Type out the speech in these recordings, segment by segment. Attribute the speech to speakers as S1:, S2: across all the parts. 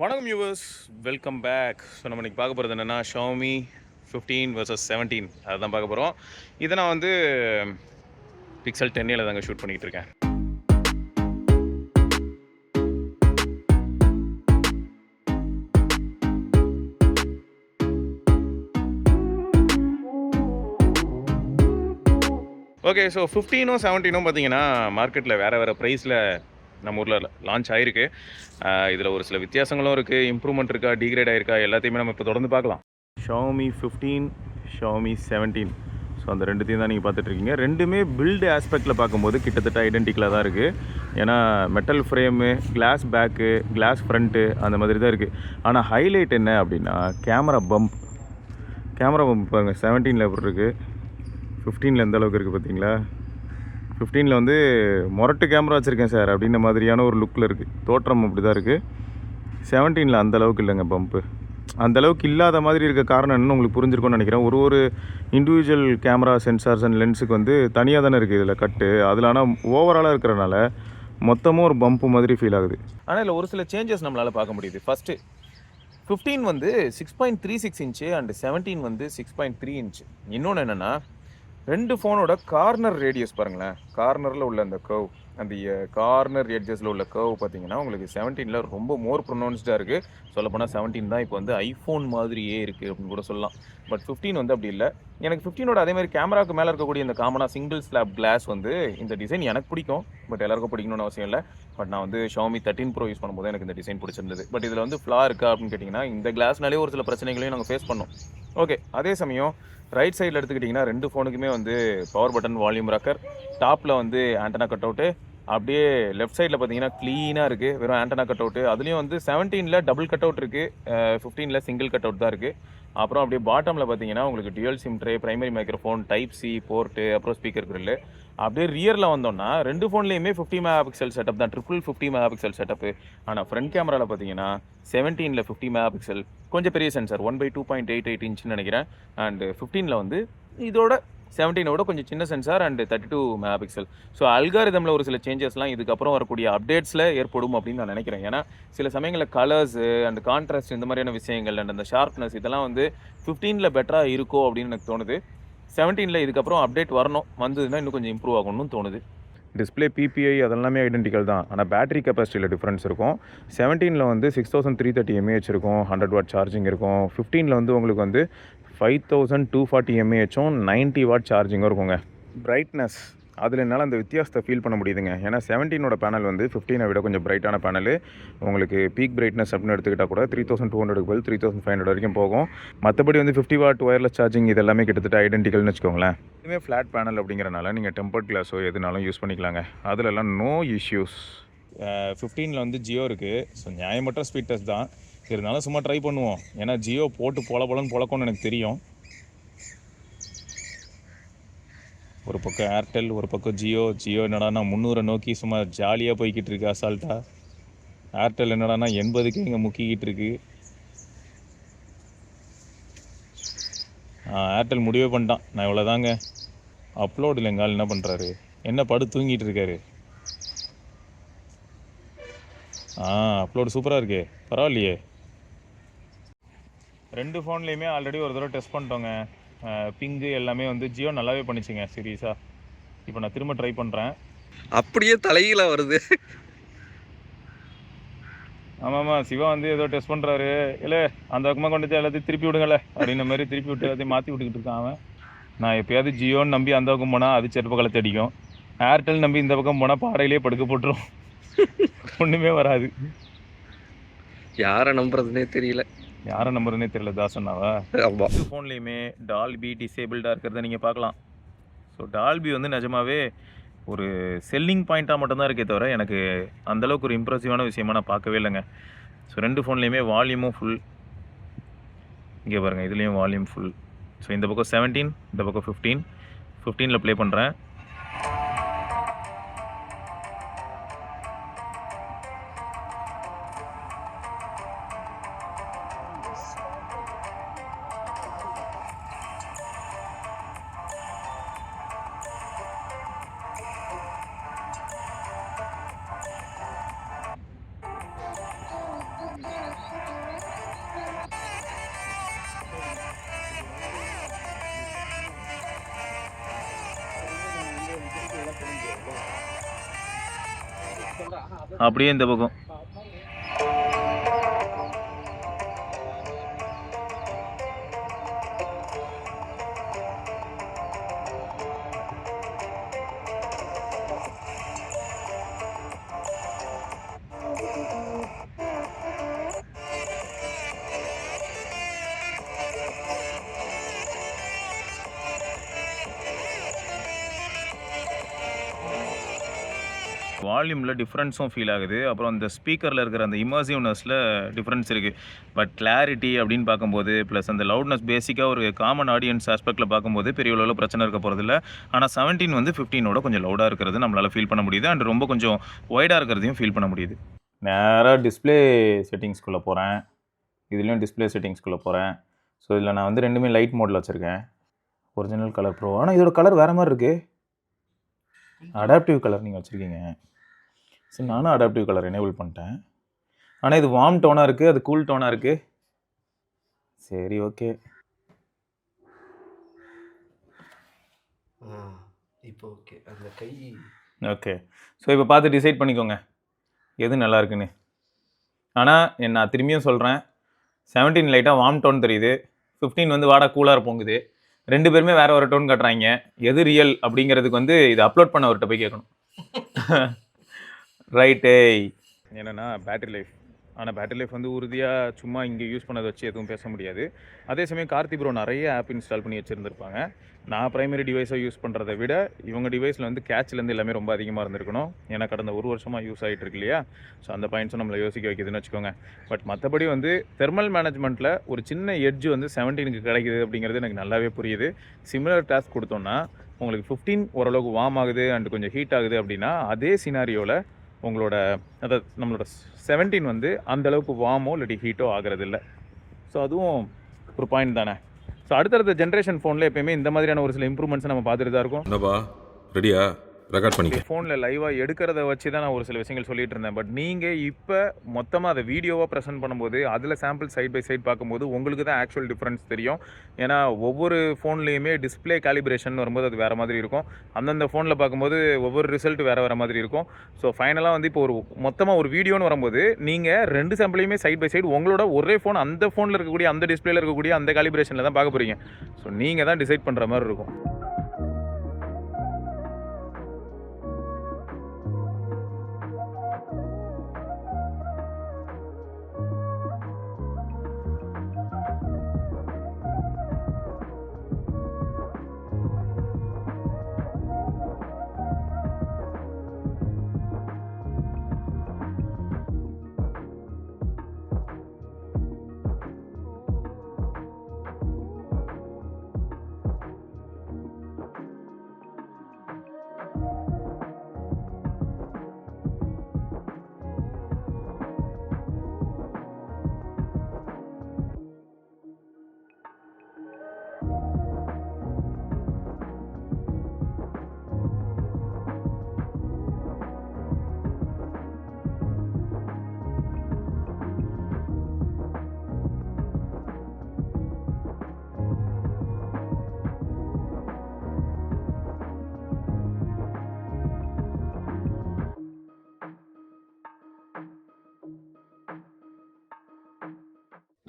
S1: வணக்கம் viewers, welcome back. So நம்ம இன்றைக்கி பார்க்க போகிறது என்னென்னா Xiaomi 15 vs 17 அதுதான் பார்க்க போகிறோம். இதை நான் வந்து Pixel 10 தாங்க ஷூட் பண்ணிகிட்டு இருக்கேன். ஓகே, ஸோ 15 17 பார்த்தீங்கன்னா மார்க்கெட்டில் வேறு ப்ரைஸில் நம்ம ஊரில் லான்ச் ஆகிருக்கு. இதில் ஒரு சில வித்தியாசங்களும் இருக்குது, இம்ப்ரூவ்மெண்ட் இருக்கா, டிகிரேட் ஆகிருக்கா, எல்லாத்தையுமே நம்ம இப்போ தொடர்ந்து பார்க்கலாம். Xiaomi 15, Xiaomi 17, ஸோ அந்த ரெண்டுத்தையும் தான் நீங்கள் பார்த்துட்ருக்கீங்க. ரெண்டுமே பில்டு ஆஸ்பெக்டில் பார்க்கும்போது கிட்டத்தட்ட ஐடென்டிக்கலாக தான் இருக்குது. ஏன்னா metal frame, glass back, glass front அந்த மாதிரி தான் இருக்குது. ஆனால் ஹைலைட் என்ன அப்படின்னா கேமரா பம்ப் பாருங்கள். 17 எப்படி இருக்குது, 15 எந்த அளவுக்கு இருக்குது பார்த்தீங்களா? 15 வந்து மொரட்டு கேமரா வச்சுருக்கேன் சார் அப்படின்ற மாதிரியான ஒரு லுக்கில் இருக்குது. தோற்றம் அப்படி தான் இருக்குது. 17 அந்தளவுக்கு இல்லைங்க பம்ப்பு. அந்தளவுக்கு இல்லாத மாதிரி இருக்க காரணம் என்னன்னு உங்களுக்கு புரிஞ்சிருக்கும்னு நினைக்கிறேன். ஒரு இண்டிவிஜுவல் கேமரா சென்சார்ஸ் அண்ட் லென்ஸுக்கு வந்து தனியாக தானே இருக்குது இதில் கட்டு. அதில் ஆனால் ஓவராலாக இருக்கிறனால மொத்தமும் ஒரு பம்ப்பு மாதிரி ஃபீல் ஆகுது. ஆனால் இதில் ஒரு சில சேஞ்சஸ் நம்மளால் பார்க்க முடியுது. ஃபஸ்ட்டு 15 வந்து 6.36 இன்ச்சு அண்ட் 17 வந்து 6.3 இன்ச்சு. இன்னொன்று என்னென்னா ரெண்டு ஃபோனோட கார்னர் ரேடியஸ் பாருங்களேன். கார்னரில் உள்ள அந்த கர்வ், அந்த கார்னர் எட்ஜஸில் உள்ள கர்வ் பார்த்தீங்கன்னா உங்களுக்கு 17 ரொம்ப மோர் ப்ரொனவுன்ஸ்டாக இருக்குது. சொல்லப்போனால் 17 தான் இப்போ வந்து ஐஃபோன் மாதிரியே இருக்குது அப்படின்னு கூட சொல்லலாம். பட் 15 வந்து அப்படி இல்லை. எனக்கு 15ஓட அதே மாதிரி கேமராவுக்கு மேலே இருக்கக்கூடிய இந்த காமனாக சிங்கிள் ஸ்லாப் கிளாஸ் வந்து இந்த டிசைன் எனக்கு பிடிக்கும். பட் எல்லாருக்கும் பிடிக்கணும்னு அவசியம் இல்லை. பட் நான் வந்து Xiaomi 13 Pro யூஸ் பண்ணும்போது எனக்கு இந்த டிசைன் பிடிச்சிருந்தது. பட் இதில் வந்து ஃப்ளா இருக்கா அப்படின்னு கேட்டிங்கன்னா இந்த கிளாஸ்னாலே ஒரு சில பிரச்சனைகளையும் நாங்கள் ஃபேஸ் பண்ணோம். ஓகே, அதே சமயம் ரைட் சைடில் எடுத்துக்கிட்டிங்கன்னா ரெண்டு ஃபோனுக்குமே வந்து பவர் பட்டன், வால்யூம் ராக்கர், டாப்பில் வந்து ஆண்டனா கட் அவுட்டு, அப்படியே லெஃப்ட் சைடில் பார்த்தீங்கன்னா க்ளீனாக இருக்குது, வெறும் ஆண்டனா கட் அவுட்டு. அதுலேயும் வந்து 17 டபுள் கட் அவுட் இருக்குது, 15 சிங்கிள் கட் அவுட் தான் இருக்குது. அப்புறம் அப்படியே பாட்டமில் பார்த்தீங்கன்னா உங்களுக்கு dual sim tray, primary microphone, type C board, அப்புறம் ஸ்பீக்கர் கிரில்லு. அப்படியே ரியரில் வந்தோம்னா ரெண்டு ஃபோன்லேயுமே 50 MP செட்டப் தான், ட்ரிபிள் 50 MP செட்டப்பு. ஆனால் ஃப்ரண்ட் கேமராவில் பார்த்தீங்கன்னா 17 50 MP, கொஞ்சம் பெரிய சென்சார், 1/2.88 இன்ச்சுன்னு நினைக்கிறேன். அண்டு 15 வந்து இதோட 17 கொஞ்சம் சின்ன சென்சார் அண்ட் 32 MP. ஸோ அல்காரிதமில் ஒரு சில சேஞ்சஸ்லாம் இதுக்கப்புறம் வரக்கூடிய அப்டேட்ஸில் ஏற்படும் அப்படின்னு நான் நினைக்கிறேன். ஏன்னா சில சமயங்களில் கலர்ஸு அண்ட் கான்ட்ராஸ்ட் இந்த மாதிரியான விஷயங்கள் அண்ட் அந்த ஷார்ப்னஸ் இதெல்லாம் வந்து 15 பெட்டராக இருக்கோ அப்படின்னு எனக்கு தோணுது. 17 இதுக்கப்புறம் அப்டேட் வரணும், வந்ததுன்னா இன்னும் கொஞ்சம் இம்ப்ரூவ் ஆகணும்னு தோணுது. டிஸ்பிளே, பிபிஐ அதெல்லாமே ஐடென்டிக்கல் தான். ஆனால் பேட்டரி கெப்பாசிட்டியில் டிஃப்ரென்ஸ் இருக்கும். 17 வந்து 6330 mAh இருக்கும், 100 வாட் சார்ஜிங் இருக்கும். 15 வந்து உங்களுக்கு வந்து 5240 mAhம் 90 வாட் சார்ஜிங்கும் இருக்குங்க. பிரைட்னஸ் அதில் என்னால் அந்த வித்தியாசத்தை ஃபீல் பண்ண முடியுதுங்க. ஏன்னா 17ஓட பேனல் வந்து 15 விட கொஞ்சம் பிரைட்டான பேனலு. உங்களுக்கு பீக் பிரைட்னஸ் அப்படின்னு எடுத்துக்கிட்டால் கூட 3200 பதில் 3500 வரைக்கும் போகும். மற்றபடி வந்து 50 வாட் ஒயர்லெஸ் சார்ஜிங் இது எல்லாமே கிட்டத்தட்ட ஐடென்டிக்கல்னு வச்சுக்கோங்களேன். இதுவே ஃப்ளாட் பேனல் அப்படிங்கிறனால நீங்கள் டெம்பர்ட் கிளாஸோ எதுனாலும் யூஸ் பண்ணிக்கலாங்க. அதிலெல்லாம் நோ இஷ்யூஸ். 15 வந்து ஜியோ இருக்குது. ஸோ நியாயமற்ற ஸ்பீட் டெஸ்ட் தான் இருந்தாலும் சும்மா ட்ரை பண்ணுவோம். ஏன்னா ஜியோ போட்டு போலன்னு பொழக்கணும்னு எனக்கு தெரியும். ஒரு பக்கம் ஏர்டெல், ஒரு பக்கம் ஜியோ என்னடானா 300 நோக்கி சும்மா ஜாலியாக போய்கிட்டு இருக்கு அசால்ட்டாக. ஏர்டெல் என்னடானா 80க்கு இங்கே முக்கிக்கிட்டு இருக்கு. ஏர்டெல் முடிவே பண்ணிட்டான், நான் இவ்வளோதாங்க. அப்லோடு இல்லைங்க, ஆள் என்ன பண்ணுறாரு, என்ன படு தூங்கிட்டு இருக்காரு. அப்லோடு சூப்பராக இருக்கே, பரவாயில்லையே. ரெண்டு ஃபோன்லேயுமே ஆல்ரெடி ஒரு தடவை டெஸ்ட் பண்ணிட்டோங்க. பிங்கு எல்லாமே வந்து ஜியோ நல்லாவே பண்ணிச்சுங்க சீரியஸாக. இப்போ நான் திரும்ப ட்ரை பண்ணுறேன்.
S2: அப்படியே தலையில வருது.
S1: ஆமாம்மா, சிவா வந்து ஏதோ டெஸ்ட் பண்ணுறாரு. இல்லை அந்த பக்கமாக கொண்டு எல்லாத்தையும் திருப்பி விடுங்களே அப்படின்ற மாதிரி திருப்பி விட்டு எல்லாத்தையும் மாற்றி விட்டுக்கிட்டு இருக்கான் அவன். நான் எப்போயாவது ஜியோன்னு நம்பி அந்த பக்கம் போனால் அது செருப்பு காலத்தை அடிக்கும். ஏர்டெல் நம்பி இந்த பக்கம் போனால் பாறையிலே படுக்க போட்டுரும், ஒன்றுமே வராது.
S2: யாரை நம்புறதுனே தெரியல.
S1: தாசனாவா? ஆமாம். ஃபோன்லேயுமே டால்பி டிசேபிள்டாக இருக்கிறத நீங்கள் பார்க்கலாம். ஸோ டால்பி வந்து நிஜமாவே ஒரு செல்லிங் பாயிண்ட்டாக மட்டும்தான் இருக்கே தவிர எனக்கு அந்தளவுக்கு ஒரு இம்ப்ரெசிவான விஷயமா நான் பார்க்கவே இல்லைங்க. ஸோ ரெண்டு ஃபோன்லேயுமே வால்யூமும் ஃபுல். இங்கே பாருங்கள், இதுலேயும் வால்யூம் ஃபுல். ஸோ இந்த பக்கம் 17, இந்த பக்கம் 15 ப்ளே பண்ணுறேன். அப்படியே இந்த பக்கம். வால்யூமில் டிஃப்ரென்ஸும் ஃபீல் ஆகுது. அப்புறம் அந்த ஸ்பீக்கரில் இருக்கிற அந்த இமர்சிவ்னஸில் டிஃப்ரென்ஸ் இருக்குது. பட் கிளாரிட்டி அப்படின்னு பார்க்கும்போது ப்ளஸ் அந்த லவுட்னஸ் பேசிக்காக ஒரு காமன் ஆடியன்ஸ் ஆஸ்பெக்டில் பார்க்கும்போது பெரிய அளவில் பிரச்சனை இருக்க போகிறதில்ல. ஆனால் 17 வந்து 15ஓட கொஞ்சம் லவுடாக இருக்கிறது நம்மளால் ஃபீல் பண்ண முடியுது. அண்ட் ரொம்ப கொஞ்சம் ஒய்டாக இருக்கிறதையும் ஃபீல் பண்ண முடியுது. நேராக டிஸ்பிளே செட்டிங்ஸ்குள்ளே போகிறேன். இதுலேயும் டிஸ்பிளே செட்டிங்ஸ்குள்ளே போகிறேன். ஸோ இதில் நான் வந்து ரெண்டுமே லைட் மோடில் வச்சுருக்கேன். Original colour bro. ஆனால் இதோட கலர் வேறு மாதிரி இருக்குது. அடாப்டிவ் கலர் நீங்கள் வச்சுருக்கீங்க. சரி, நானும் அடாப்டிவ் கலர் எனேபிள் பண்ணிட்டேன். ஆனால் இது வார்ம் டோனாக இருக்குது, அது கூல் டோனாக இருக்குது. சரி, ஓகே.
S2: இப்போ ஓகே. அந்த கை
S1: ஓகே. ஸோ இப்போ பார்த்து டிசைட் பண்ணிக்கோங்க எது நல்லா இருக்குன்னு. ஆனால் நான் திரும்பியும் சொல்கிறேன், 17 லைட்டாக வார்ம் டோன் தெரியுது, 15 வந்து வாடா கூலாக போங்குது. ரெண்டு பேருமே வேறு ஒரு டோன் காட்டுறாங்க. எது ரியல் அப்படிங்கிறதுக்கு வந்து இதை அப்லோட் பண்ண அவர்கிட்ட போய் கேட்கணும். ரைட்டே. என்னென்னா பேட்டரி லைஃப். ஆனால் பேட்டரி லைஃப் வந்து உறுதியாக சும்மா இங்கே யூஸ் பண்ணதை வச்சு எதுவும் பேச முடியாது. அதே சமயம் கார்த்தி ப்ரோ நிறைய ஆப் இன்ஸ்டால் பண்ணி வச்சுருந்துருப்பாங்க. நான் ப்ரைமரி டிவைஸை யூஸ் பண்ணுறதை விட இவங்க டிவைஸில் வந்து கேட்ச்லேருந்து எல்லாமே ரொம்ப அதிகமாக இருந்திருக்கணும். ஏன்னா கடந்த ஒரு வருஷமாக யூஸ் ஆகிட்டு இருக்கு இல்லையா. ஸோ அந்த பாயிண்ட்ஸும் நம்மளை யோசிக்க வைக்குதுன்னு வச்சுக்கோங்க. பட் மற்றபடி வந்து தெர்மல் மேனேஜ்மெண்ட்டில் ஒரு சின்ன எட்ஜ் வந்து 17க்கு கிடைக்குது அப்படிங்கிறது எனக்கு நல்லாவே புரியுது. சிமிலர் டாஸ்க் கொடுத்தோன்னா உங்களுக்கு 15 ஓரளவுக்கு வார்ம் ஆகுது அண்ட் கொஞ்சம் ஹீட் ஆகுது அப்படின்னா அதே சினாரியோவில் உங்களோட அதாவது நம்மளோட 17 வந்து அந்தளவுக்கு வார்மோ இல்லாட்டி ஹீட்டோ ஆகிறது இல்லை. ஸோ அதுவும் ஒரு பாயிண்ட் தானே. ஸோ அடுத்தடுத்த ஜென்ரேஷன் ஃபோனில் எப்பயுமே இந்த மாதிரியான ஒரு சில இம்ப்ரூவ்மெண்ட்ஸ் நம்ம பார்த்துட்டு தான் இருக்கோம்.
S3: ரெடியா ரெக்கார்ட் பண்ணிக்க.
S1: ஃபோனில் லைவாக எடுக்கிறத வச்சு தான் நான் ஒரு சில விஷயங்கள் சொல்லிட்டு இருந்தேன். பட் நீங்கள் இப்போ மொத்தமாக அதை வீடியோவாக ப்ரெசென்ட் பண்ணும்போது அதில் சாம்பிள் சைட் பை சைட் பார்க்கும்போது உங்களுக்கு தான் ஆக்சுவல் டிஃப்ரென்ஸ் தெரியும். ஏன்னா ஒவ்வொரு ஃபோன்லேயுமே டிஸ்பிளே காலிப்ரேஷன் வரும்போது அது வேறு மாதிரி இருக்கும். அந்தந்த ஃபோனில் பார்க்கும்போது ஒவ்வொரு ரிசல்ட் வேறு மாதிரி இருக்கும். ஸோ ஃபைனலாக வந்து இப்போ ஒரு மொத்தமாக ஒரு வீடியோன்னு வரும்போது நீங்கள் ரெண்டு சாம்பிளையுமே சைட் பை சைடு உங்களோட ஒரே ஃபோன் அந்த ஃபோனில் இருக்கக்கூடிய அந்த டிஸ்பிளேல இருக்கக்கூடிய அந்த காலிப்ரேஷனில் தான் பார்க்க போகிறீங்க. ஸோ நீங்கள் தான் டிசைட் பண்ணுற மாதிரி இருக்கும்.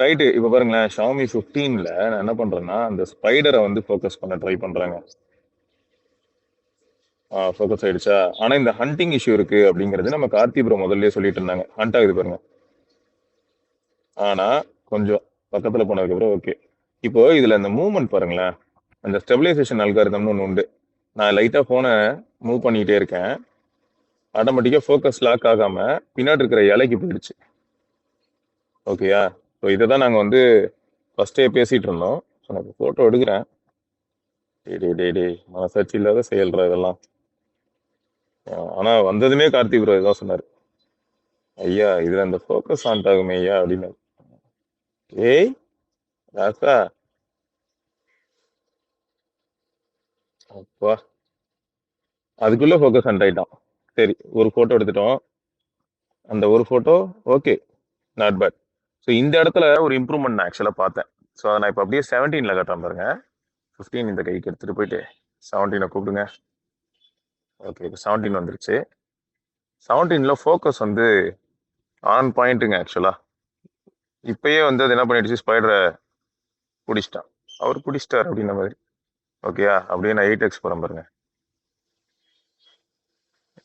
S1: ரைட்டு. இப்போ பாருங்களேன், Xiaomi 15ல நான் என்ன பண்றேன்னா அந்த ஸ்பைடரை வந்து ஃபோக்கஸ் பண்ண ட்ரை பண்றாங்க. ஃபோக்கஸ் ஆயிடுச்சா. ஆனா இந்த ஹண்டிங் இஷ்யூ இருக்கு அப்படிங்கிறது நம்ம கார்த்தி ப்ரோ முதல்லயே சொல்லிட்டு இருந்தாங்க. ஹண்ட் ஆகுது பாருங்க. ஆனா கொஞ்சம் பக்கத்துல போனதுக்கு அப்புறம் ஓகே. இப்போ இதுல இந்த மூவ்மெண்ட் பாருங்களேன், அந்த ஸ்டெபிலைசேஷன் அல்காரிதம்னு ஒன்று உண்டு. நான் லைட்டா போனை மூவ் பண்ணிக்கிட்டே இருக்கேன், ஆட்டோமேட்டிக்கா ஃபோக்கஸ் லாக் ஆகாம பின்னாடி இருக்கிற இலைக்கு போயிடுச்சு. ஓகேயா. ஸோ இதை தான் நாங்கள் வந்து ஃபஸ்ட்டே பேசிகிட்டு இருந்தோம். ஸோ நான் ஃபோட்டோ எடுக்கிறேன். டே மனசாட்சி இல்லாத செயல்ற இதெல்லாம். ஆனால் வந்ததுமே கார்த்திக் ப்ரோ இதான் சொன்னார், ஐயா இதில் அந்த ஃபோக்கஸ் ஆன் ஆகுமே ஐயா அப்படின்னு. ஏய் ராசா, அப்பா அதுக்குள்ளே ஃபோக்கஸ் ஆன் ஆகிட்டான். சரி, ஒரு ஃபோட்டோ எடுத்துட்டோம். அந்த ஒரு photo okay, not bad. So இந்த இடத்துல ஒரு இம்ப்ரூவ்மெண்ட் நான் ஆக்சுவலாக பார்த்தேன். ஸோ அதை நான் இப்போ அப்படியே 17ல் கட்டுறேன் பாருங்க. 15 இந்த கைக்கு எடுத்துகிட்டு போயிட்டு 17 கூப்பிடுங்க. ஓகே, இப்போ 17 வந்துருச்சு. 17ல் ஃபோக்கஸ் வந்து ஆன் பாயிண்ட்டுங்க ஆக்சுவலாக. இப்பயே வந்து அது என்ன பண்ணிடுச்சு, ஸ்பைடரை பிடிச்சிட்டான். அவர் பிடிச்சிட்டார் அப்படின்ற மாதிரி. ஓகேயா, அப்படியே நான் 8x போகிறேன் பாருங்க.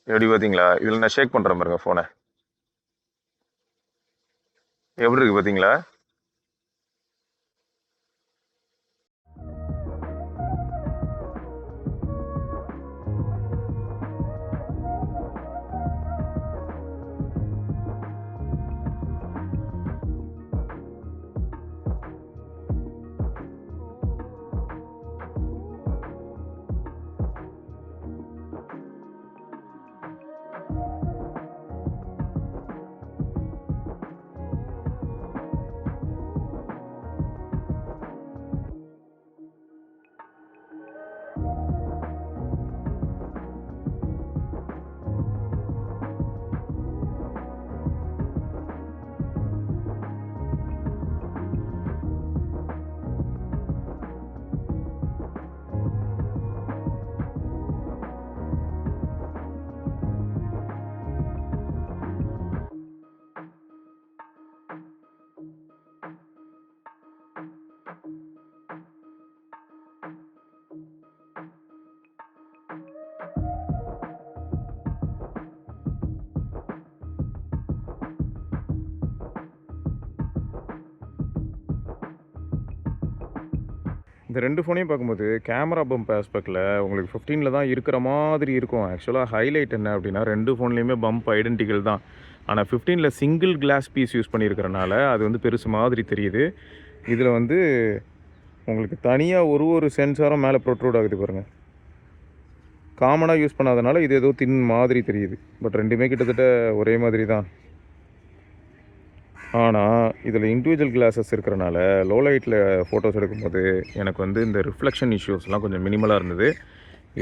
S1: எப்படி பார்த்தீங்களா? இதில் நான் ஷேக் பண்ணுறேன் பாருங்க ஃபோனை. எப்படி இருக்கு பார்த்தீங்களா? இந்த ரெண்டு ஃபோனையும் பார்க்கும்போது கேமரா பம்ப் ஆஸ்பெக்டில் உங்களுக்கு 15ல் தான் இருக்கிற மாதிரி இருக்கும். ஆக்சுவலாக ஹைலைட் என்ன அப்படின்னா, ரெண்டு ஃபோன்லேயுமே பம்ப் ஐடென்டிக்கல் தான். ஆனால் 15ல் சிங்கிள் கிளாஸ் பீஸ் யூஸ் பண்ணியிருக்கிறனால அது வந்து பெருசு மாதிரி தெரியுது. இதில் வந்து உங்களுக்கு தனியாக ஒரு சென்சாரும் மேலே ப்ரொட்ரூட் ஆகுது பாருங்கள். காமனாக யூஸ் பண்ணாதனால இது ஏதோ தின் மாதிரி தெரியுது. பட் ரெண்டுமே கிட்டத்தட்ட ஒரே மாதிரி தான். ஆனால் இதில் இண்டிவிஜுவல் கிளாஸஸ் இருக்கிறனால லோ லைட்டில் ஃபோட்டோஸ் எடுக்கும்போது எனக்கு வந்து இந்த ரிஃப்ளெக்ஷன் இஷ்யூஸ்லாம் கொஞ்சம் மினிமலாக இருந்தது.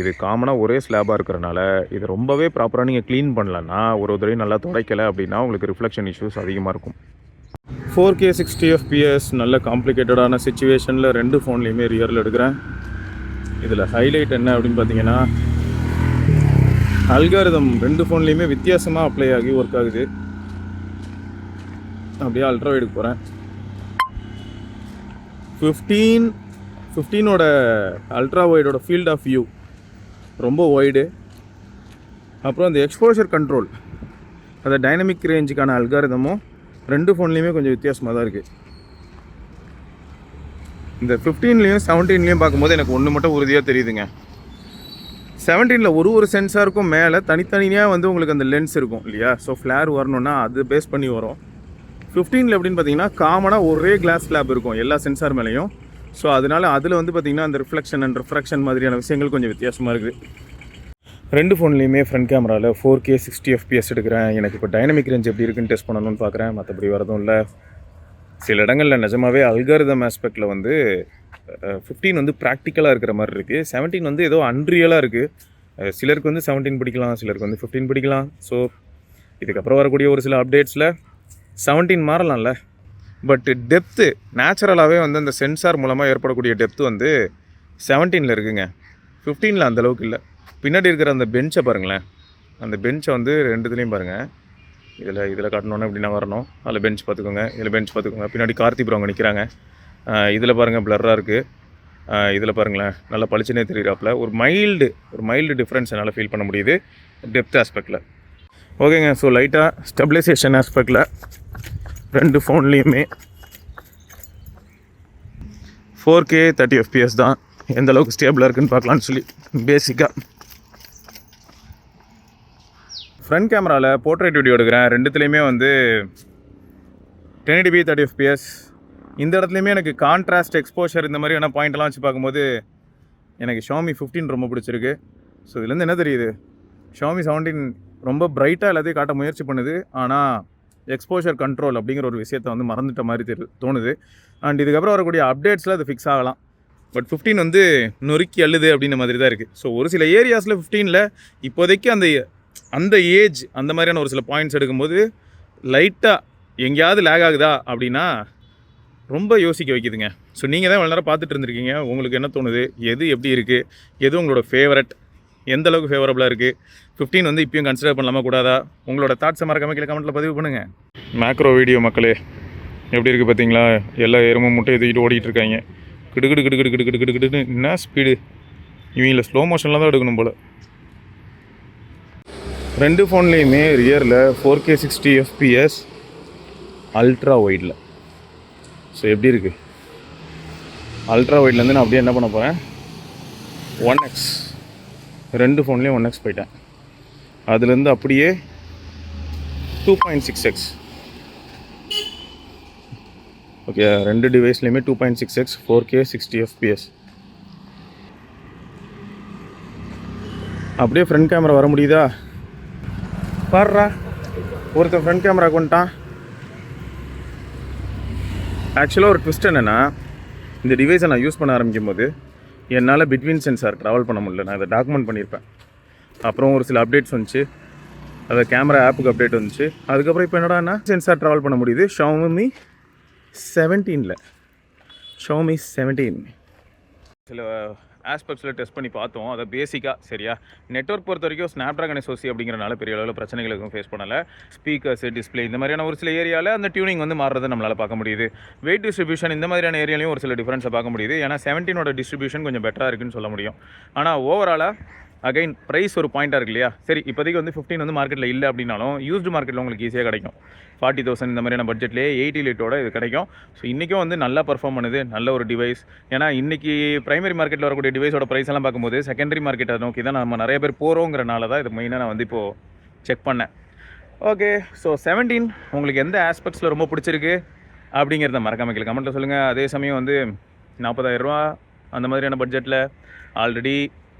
S1: இது காமனாக ஒரே ஸ்லாபாக இருக்கிறனால இது ரொம்பவே ப்ராப்பராக நீங்கள் க்ளீன் பண்ணலன்னா, ஒரு தடவை நல்லா துடைக்கலை அப்படின்னா உங்களுக்கு ரிஃப்ளெக்ஷன் இஷ்யூஸ் அதிகமாக இருக்கும். 4K 60 FPS நல்ல காம்ப்ளிகேட்டடான சுச்சுவேஷனில் ரெண்டு ஃபோன்லேயுமே ரியரில் எடுக்கிறேன். இதில் ஹைலைட் என்ன அப்படின்னு பார்த்தீங்கன்னா, அல்காரிதம் ரெண்டு ஃபோன்லேயுமே வித்தியாசமாக அப்ளை ஆகி ஒர்க் ஆகுது. அப்படியே அல்ட்ரா வைடுக்கு போகிறேன். 15ஓட அல்ட்ரா வைடோட ஃபீல்ட் ஆஃப் வியூ ரொம்ப வைடு. அப்புறம் அந்த எக்ஸ்போஷர் கண்ட்ரோல், அந்த டைனமிக் ரேஞ்சுக்கான அல்காரிதமும் ரெண்டு ஃபோன்லேயுமே கொஞ்சம் வித்தியாசமாக தான் இருக்குது. இந்த 15லேயும் 17லேயும் பார்க்கும்போது எனக்கு ஒன்று மட்டும் உறுதியாக தெரியுதுங்க. 17ல் ஒரு சென்சாருக்கும் மேலே தனித்தனியாக வந்து உங்களுக்கு அந்த லென்ஸ் இருக்கும் இல்லையா? ஸோ ஃப்ளேர் வரணுன்னா அது பேஸ் பண்ணி வரும். 15ல் எப்படின்னு பார்த்தீங்கன்னா, காமனாக ஒரே கிளாஸ் ஸ்லாப் இருக்கும் எல்லா சென்சார் மேலேயும். ஸோ அதனால் அதில் வந்து பார்த்திங்கன்னா அந்த ரிஃப்ளெக்ஷன் அண்ட் ரிஃப்ராக்ஷன் மாதிரியான விஷயங்கள் கொஞ்சம் வித்தியாசமாக இருக்குது. ரெண்டு ஃபோன்லேயுமே ஃப்ரண்ட் கேமராவில் 4K 60 FPS எடுக்கிறேன். எனக்கு இப்போ டைனமிக் ரேஞ்ச் எப்படி இருக்குன்னு டெஸ்ட் பண்ணணும்னு பார்க்குறேன். மற்றபடி வரதும் இல்லை. சில இடங்களில் நிஜமாகவே அல்காரிதம் ஆஸ்பெக்டில் வந்து 15 வந்து ப்ராக்டிக்கலாக இருக்கிற மாதிரி இருக்குது. 17 வந்து ஏதோ அன்ரியலாக இருக்குது. சிலருக்கு வந்து 17 பிடிக்கலாம், சிலருக்கு வந்து 15 பிடிக்கலாம். ஸோ இதுக்கப்புறம் வரக்கூடிய ஒரு சில அப்டேட்ஸில் 17 மாறலாம்ல. பட் டெப்த்து நேச்சுரலாகவே வந்து அந்த சென்சார் மூலமாக ஏற்படக்கூடிய டெப்த்து வந்து 17ல் இருக்குங்க. 15ல் அந்தளவுக்கு இல்லை. பின்னாடி இருக்கிற அந்த பெஞ்சை பாருங்களேன். அந்த பெஞ்சை வந்து ரெண்டுத்துலேயும் பாருங்கள். இதில் காட்டணுன்னா எப்படின்னா வரணும். அதில் பெஞ்ச் பார்த்துக்கோங்க, இதில் பெஞ்ச் பார்த்துக்கோங்க. பின்னாடி கார்த்தி ப்ரோ அங்கே நிற்கிறாங்க. இதில் பாருங்கள் பிளர்ராக இருக்குது. இதில் பாருங்களேன் நல்லா பளிச்சுனே தெரிகிறாப்புல. ஒரு மைல்டு டிஃப்ரென்ஸ் என்னால் ஃபீல் பண்ண முடியுது டெப்த் ஆஸ்பெக்டில். ஓகேங்க. ஸோ லைட்டாக ஸ்டெபிலைசேஷன் ஆஸ்பெக்டில் ரெண்டு ஃபோன்லேயுமே 4K 30 FPS தான். எந்த அளவுக்கு ஸ்டேபிளாக இருக்குன்னு பார்க்கலான்னு சொல்லி பேசிக்காக ஃப்ரண்ட் கேமராவில் போர்ட்ரேட் வீடியோ எடுக்கிறேன். ரெண்டுத்துலேயுமே வந்து 1080p 30 FPS. இந்த இடத்துலையுமே எனக்கு கான்ட்ராஸ்ட் எக்ஸ்போஷர் இந்த மாதிரியான பாயிண்ட்லாம் வச்சு பார்க்கும்போது எனக்கு Xiaomi 15 ரொம்ப பிடிச்சிருக்கு. ஸோ இதுலேருந்து என்ன தெரியுது, Xiaomi 17 ரொம்ப பிரைட்டாக எல்லாத்தையும் காட்ட முயற்சி பண்ணுது. ஆனால் எக்ஸ்போஷர் கண்ட்ரோல் அப்படிங்கிற ஒரு விஷயத்தை வந்து மறந்துட்ட மாதிரி தோணுது. அண்ட் இதுக்கப்புறம் வரக்கூடிய அப்டேட்ஸில் அது ஃபிக்ஸ் ஆகலாம். பட் 15 வந்து நொறுக்கி அள்ளுது அப்படின்ற மாதிரி தான் இருக்குது. ஸோ ஒரு சில ஏரியாஸில் 15ல் இப்போதைக்கு அந்த ஏஜ் அந்த மாதிரியான ஒரு சில பாயிண்ட்ஸ் எடுக்கும்போது லைட்டாக எங்கேயாவது லேக் ஆகுதா அப்படின்னா ரொம்ப யோசிக்க வைக்குதுங்க. ஸோ நீங்கள் தான் இவ்வளோ நேரம் பார்த்துட்டு இருந்திருக்கீங்க. உங்களுக்கு என்ன தோணுது, எது எப்படி இருக்குது, எது உங்களோட ஃபேவரட், எந்த அளவுக்கு ஃபேவரபுளாக இருக்குது, 15 வந்து இப்பயும் கன்சிடர் பண்ணலாமா கூடாதா, உங்களோட தாட்ஸை மறக்காம கீழே கமெண்ட்டில் பதிவு பண்ணுங்கள். மேக்ரோ வீடியோ மக்களே எப்படி இருக்குது பார்த்தீங்களா, எல்லா எருமும் முட்டையை தூக்கிட்டு ஓடிட்டு இருக்காங்க. கிடுகிடு கிடுகிடு கிடுகிடு கிடுகிடுன்னு என்ன ஸ்பீடு, இவங்கள ஸ்லோ மோஷனில் தான் எடுக்கணும் போல். ரெண்டு ஃபோன்லேயுமே ரியரில் 4K 60 FPS அல்ட்ரா ஒய்டில். ஸோ எப்படி இருக்குது, அல்ட்ரா ஒய்ட்லேருந்து நான் அப்படியே என்ன பண்ண போகிறேன், 1x, ரெண்டு ஃபோன்லேயும் 1x போயிட்டேன். அதுலேருந்து அப்படியே 2.6x. ஓகே, ரெண்டு டிவைஸ்லேயுமே 2.6x 4K 60 FPS. அப்படியே ஃப்ரண்ட் கேமரா வர முடியுதா பாருடா, ஒருத்தன் ஃப்ரண்ட் கேமரா கொண்டுட்டான். ஆக்சுவலாக ஒரு ட்விஸ்ட் என்னென்னா, இந்த டிவைஸை நான் யூஸ் பண்ண ஆரம்பிக்கும் போது என்னால் பிட்வீன் சென்சார் ட்ராவல் பண்ண முடியல. நான் இதை டாக்குமெண்ட் பண்ணியிருப்பேன். அப்புறம் ஒரு சில அப்டேட்ஸ் வந்துச்சு, அதை கேமரா ஆப்புக்கு அப்டேட் வந்துச்சு. அதுக்கப்புறம் இப்போ என்னடான்னா சென்சார் ட்ராவல் பண்ண முடியுது. Xiaomi 17 Xiaomi 17 சில ஆஸ்பெக்ட்ஸில் டெஸ்ட் பண்ணி பார்த்தோம். அதை பேசிக்காக சரியா, நெட்வொர்க் பொறுத்த வரைக்கும் ஸ்னாப்ட்ராகன் SoC அப்படிங்கிறனால பெரிய அளவில் பிரச்சனைகள் எதுவும் ஃபேஸ் பண்ணலை. ஸ்பீக்கர்ஸ், டிஸ்பிளே இந்த மாதிரியான ஒரு சில ஏரியாவில் அந்த டியூனிங் வந்து மாறுறதை நம்மளால் பார்க்க முடியுது. வெயிட் டிஸ்ட்ரிபியூஷன் இந்த மாதிரியான ஏரியாலையும் ஒரு சில டிஃப்ரென்ஸை பார்க்க முடியுது. ஏன்னா 17ஓட டிஸ்ட்ரிபியூஷன் கொஞ்சம் பெட்டராக இருக்குன்னு சொல்ல முடியும். ஆனால் ஓவராலாக அகைன் ப்ரைஸ் ஒரு பாயிண்ட்டாக இருக்கு இல்லையா. சரி, இப்போதைக்கு வந்து 15 வந்து மார்க்கெட்டில் இல்லை அப்படின்னாலும் யூஸ்டு மார்க்கெட்டில் உங்களுக்கு ஈஸியாக கிடைக்கும். 40,000 இந்த மாதிரியான பட்ஜெட்லேயே 80 லிட்டோட இது கிடைக்கும். ஸோ இன்றைக்கும் வந்து நல்லா பர்ஃபார்ம் பண்ணுது, நல்ல ஒரு டிவைஸ். ஏன்னா இன்றைக்கி ப்ரைமரி மார்க்கெட்டில் வரக்கூடிய டிவைஸோட ப்ரைஸ் எல்லாம் பார்க்கும்போது செகண்டரி மார்க்கெட்டை நோக்கி தான் நம்ம நிறைய பேர் போகிறோங்கிறனால தான் இது மெயினாக நான் வந்து இப்போது செக் பண்ணேன். ஓகே, ஸோ 17 உங்களுக்கு எந்த ஆஸ்பெக்ட்ஸில் ரொம்ப பிடிச்சிருக்கு அப்படிங்கிறத மறக்காம கீழே கமெண்ட்டில் சொல்லுங்கள். அதே சமயம் வந்து 40,000 ரூபா அந்த மாதிரியான பட்ஜெட்டில் ஆல்ரெடி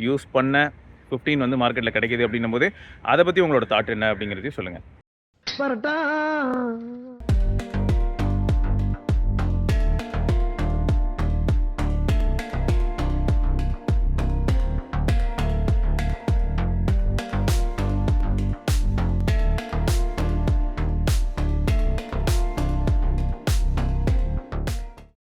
S1: யூஸ் பண்ண 15 வந்து மார்க்கெட்டில் கிடைக்கிது அப்படின்னும் போது அதை பற்றி உங்களோட தாட் என்ன அப்படிங்கிறதையும் சொல்லுங்கள்.